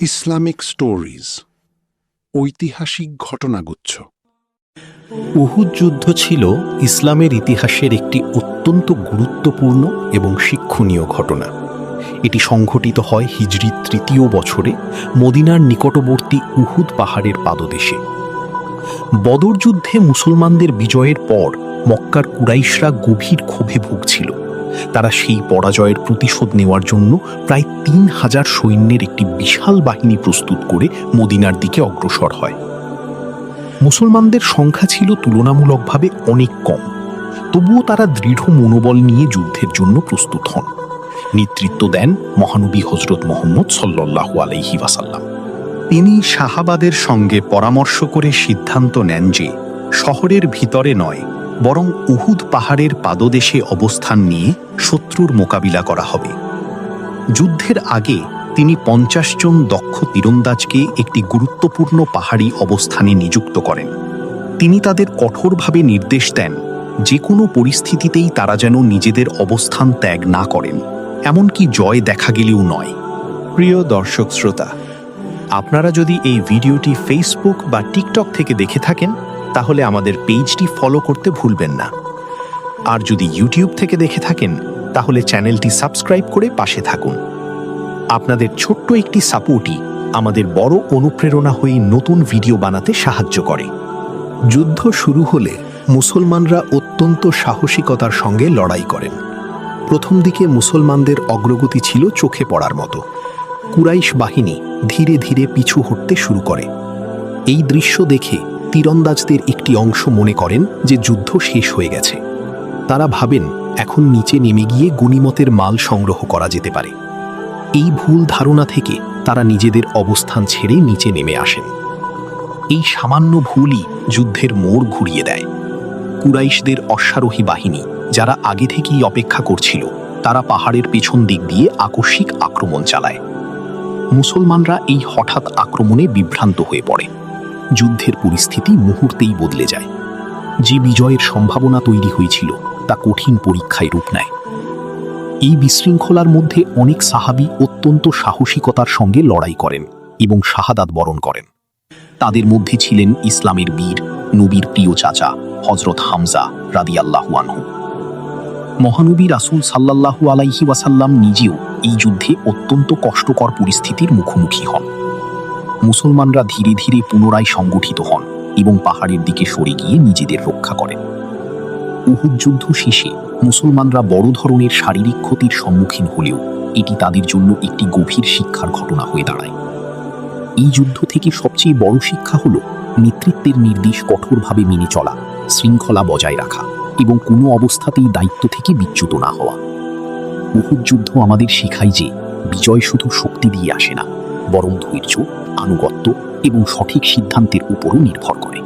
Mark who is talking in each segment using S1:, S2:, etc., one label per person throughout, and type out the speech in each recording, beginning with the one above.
S1: Islamic stories, ঐতিহাসিক ঘটনাগুচ্ছ।
S2: উহুদ যুদ্ধ ছিল ইসলামের ইতিহাসের একটি অত্যন্ত গুরুত্বপূর্ণ এবং শিক্ষণীয় ঘটনা। এটি সংঘটিত হয় হিজরি ৩য় বছরে মদিনার নিকটবর্তী উহুদ পাহাড়ের পাদদেশে। বদর যুদ্ধে মুসলমানদের বিজয়ের পর মক্কার কুরাইশরা গভীর ক্ষোভে ভুগছিল। তারা সেই পরাজয়ের প্রতিশোধ নেওয়ার জন্য প্রায় ৩,০০০ সৈন্যের একটি বিশাল বাহিনী প্রস্তুত করে মদিনার দিকে অগ্রসর হয়। মুসলমানদের সংখ্যা ছিল তুলনামূলকভাবে অনেক কম, তবুও তারা দৃঢ় মনোবল নিয়ে যুদ্ধের জন্য প্রস্তুত হন। নেতৃত্ব দেন মহানবী হযরত মুহাম্মদ সাল্লাল্লাহু আলাইহি ওয়াসাল্লাম। তিনি সাহাবাদের সঙ্গে পরামর্শ করে সিদ্ধান্ত নেন যে শহরের ভিতরে নয়, বরং উহুদ পাহাড়ের পাদদেশে অবস্থান নিয়ে শত্রুর মোকাবিলা করা হবে। যুদ্ধের আগে তিনি ৫০ জন দক্ষ তীরন্দাজকে একটি গুরুত্বপূর্ণ পাহাড়ি অবস্থানে নিযুক্ত করেন। তিনি তাদের কঠোরভাবে নির্দেশ দেন যে কোনো পরিস্থিতিতেই তারা যেন নিজেদের অবস্থান ত্যাগ না করেন, এমনকি জয় দেখা গেলেও নয়। প্রিয় দর্শক শ্রোতা, আপনারা যদি এই ভিডিওটি ফেসবুক বা টিকটক থেকে দেখে থাকেন তাহলে আমাদের পেজটি ফলো করতে ভুলবেন না। আর যদি ইউটিউব থেকে দেখে থাকেন তাহলে চ্যানেলটি সাবস্ক্রাইব করে পাশে থাকুন। আপনাদের ছোট্ট একটি সাপোর্টই আমাদের বড় অনুপ্রেরণা হয়ে নতুন ভিডিও বানাতে সাহায্য করে। যুদ্ধ শুরু হলে মুসলমানরা অত্যন্ত সাহসিকতার সঙ্গে লড়াই করেন। প্রথম দিকে মুসলমানদের অগ্রগতি ছিল চোখে পড়ার মতো। কুরাইশ বাহিনী ধীরে ধীরে পিছু হটতে শুরু করে। এই দৃশ্য দেখে তীরন্দাজদের একটি অংশ মনে করেন যে যুদ্ধ শেষ হয়ে গেছে। তারা ভাবেন এখন নিচে নেমে গিয়ে গনিমতের মাল সংগ্রহ করা যেতে পারে। এই ভুল ধারণা থেকে তারা নিজেদের অবস্থান ছেড়ে নিচে নেমে আসেন। এই সামান্য ভুলই যুদ্ধের মোড় ঘুরিয়ে দেয়। কুরাইশদের অশ্বারোহী বাহিনী, যারা আগে থেকেই অপেক্ষা করছিল, তারা পাহাড়ের পেছন দিক দিয়ে আকস্মিক আক্রমণ চালায়। মুসলমানরা এই হঠাৎ আক্রমণে বিভ্রান্ত হয়ে পড়ে। যুদ্ধের পরিস্থিতি মুহূর্তেই বদলে যায়। যে বিজয়ের সম্ভাবনা তৈরি হয়েছিল তা কঠিন পরীক্ষায় রূপ নেয়। এই বিশৃঙ্খলার মধ্যে অনেক সাহাবী অত্যন্ত সাহসিকতার সঙ্গে লড়াই করেন এবং শাহাদাত বরণ করেন। তাদের মধ্যে ছিলেন ইসলামের বীর, নবীর প্রিয় চাচা হযরত হামজা রাদিয়াল্লাহু আনহু। মহানবী রাসূল সাল্লাল্লাহু আলাইহি ওয়াসাল্লাম নিজেও এই যুদ্ধে অত্যন্ত কষ্টকর পরিস্থিতির মুখোমুখি হন। মুসলমানরা ধীরে ধীরে পুনরায় সংগঠিত হন এবং পাহাড়ের দিকে সরে গিয়ে নিজেদের রক্ষা করেন। উহুদ যুদ্ধ শেষে মুসলমানরা বড় ধরনের শারীরিক ক্ষতির সম্মুখীন হলেও এটি তাদের জন্য একটি গভীর শিক্ষার ঘটনা হয়ে দাঁড়ায়। এই যুদ্ধ থেকে সবচেয়ে বড় শিক্ষা হল নেতৃত্বের নির্দেশ কঠোরভাবে মেনে চলা, শৃঙ্খলা বজায় রাখা এবং কোনো অবস্থাতেই দায়িত্ব থেকে বিচ্যুত না হওয়া। উহুদ যুদ্ধ আমাদের শেখায় যে বিজয় শুধু শক্তি দিয়ে আসে না, বরং ধৈর্য, আনুগত্য এবং সঠিক সিদ্ধান্তের উপরও নির্ভর করে।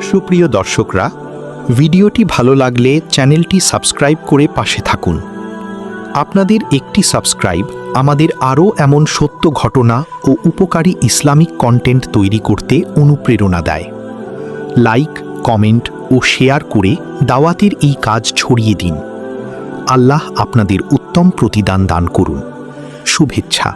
S3: সুপ্রিয় দর্শকরা, ভিডিওটি ভালো লাগলে চ্যানেলটি সাবস্ক্রাইব করে পাশে থাকুন। আপনাদের একটি সাবস্ক্রাইব আমাদের আরও এমন সত্য ঘটনা ও উপকারী ইসলামিক কন্টেন্ট তৈরি করতে অনুপ্রেরণা দেয়। লাইক, কমেন্ট ও শেয়ার করে দাওয়াতের এই কাজ ছড়িয়ে দিন। আল্লাহ আপনাদের উত্তম প্রতিদান দান করুন। শুভেচ্ছা।